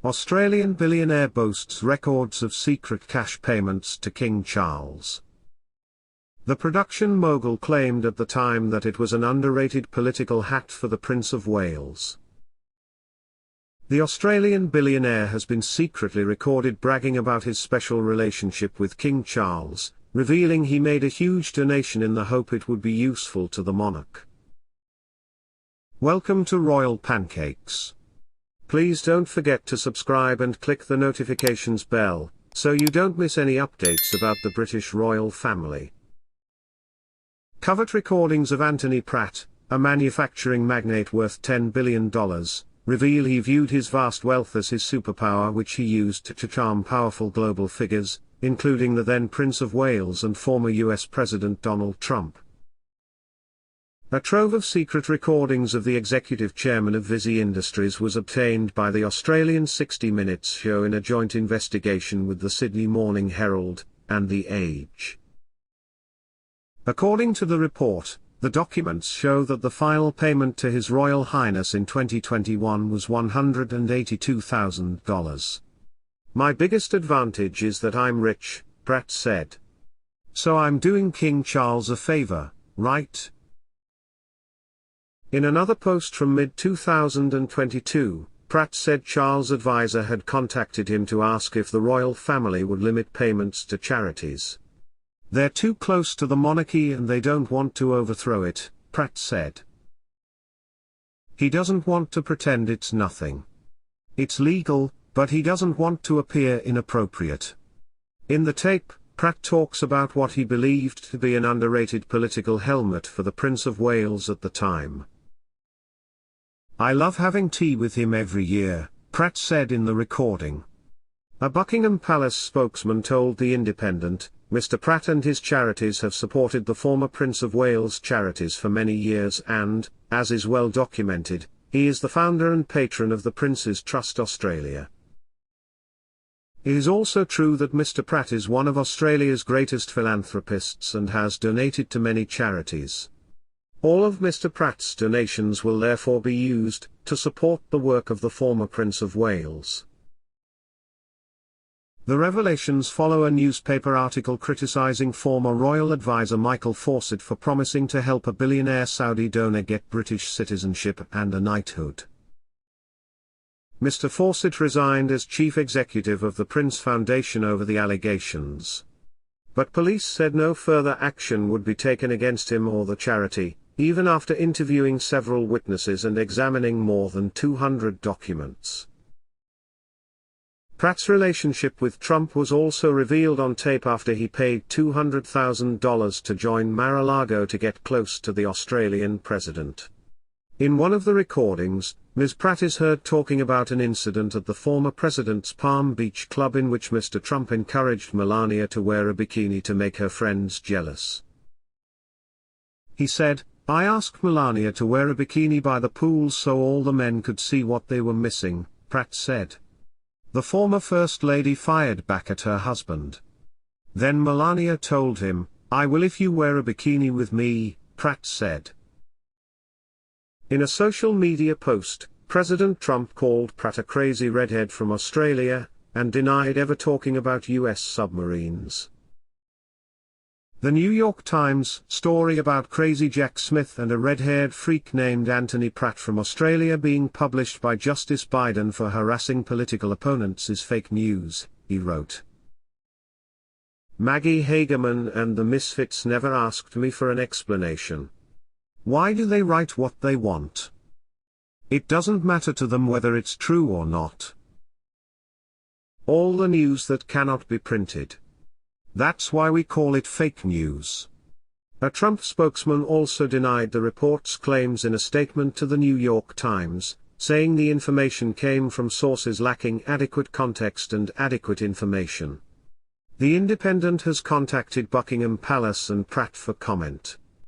Australian billionaire boasts records of secret cash payments to King Charles. The production mogul claimed at the time that it was an underrated political hat for the Prince of Wales. The Australian billionaire has been secretly recorded bragging about his special relationship with King Charles, revealing he made a huge donation in the hope it would be useful to the monarch. Welcome to Royal Pancakes. Please don't forget to subscribe and click the notifications bell, so you don't miss any updates about the British royal family. Covert recordings of Anthony Pratt, a manufacturing magnate worth $10 billion, reveal he viewed his vast wealth as his superpower, which he used to charm powerful global figures, including the then Prince of Wales and former US President Donald Trump. A trove of secret recordings of the executive chairman of Visy Industries was obtained by the Australian 60 Minutes show in a joint investigation with the Sydney Morning Herald and The Age. According to the report, the documents show that the final payment to His Royal Highness in 2021 was $182,000. "My biggest advantage is that I'm rich," Pratt said. "So I'm doing King Charles a favor, right?" In another post from mid-2022, Pratt said Charles' advisor had contacted him to ask if the royal family would limit payments to charities. "They're too close to the monarchy and they don't want to overthrow it," Pratt said. He doesn't want to pretend it's nothing. It's legal, but he doesn't want to appear inappropriate. In the tape, Pratt talks about what he believed to be an underrated political helmet for the Prince of Wales at the time. "I love having tea with him every year," Pratt said in the recording. A Buckingham Palace spokesman told The Independent, "Mr. Pratt and his charities have supported the former Prince of Wales charities for many years and, as is well documented, he is the founder and patron of the Prince's Trust Australia." It is also true that Mr. Pratt is one of Australia's greatest philanthropists and has donated to many charities. All of Mr. Pratt's donations will therefore be used to support the work of the former Prince of Wales. The revelations follow a newspaper article criticising former royal advisor Michael Fawcett for promising to help a billionaire Saudi donor get British citizenship and a knighthood. Mr. Fawcett resigned as chief executive of the Prince Foundation over the allegations. But police said no further action would be taken against him or the charity, even after interviewing several witnesses and examining more than 200 documents. Pratt's relationship with Trump was also revealed on tape after he paid $200,000 to join Mar-a-Lago to get close to the Australian president. In one of the recordings, Ms. Pratt is heard talking about an incident at the former president's Palm Beach club in which Mr. Trump encouraged Melania to wear a bikini to make her friends jealous. He said, "I asked Melania to wear a bikini by the pool so all the men could see what they were missing," Pratt said. The former First Lady fired back at her husband. Then Melania told him, "I will if you wear a bikini with me," Pratt said. In a social media post, President Trump called Pratt a crazy redhead from Australia, and denied ever talking about US submarines. The New York Times story about Crazy Jack Smith and a red-haired freak named Anthony Pratt from Australia being published by Justice Biden for harassing political opponents is fake news, he wrote. Maggie Hagerman and the Misfits never asked me for an explanation. Why do they write what they want? It doesn't matter to them whether it's true or not. All the news that cannot be printed. That's why we call it fake news. A Trump spokesman also denied the report's claims in a statement to the New York Times, saying the information came from sources lacking adequate context and adequate information. The Independent has contacted Buckingham Palace and Pratt for comment.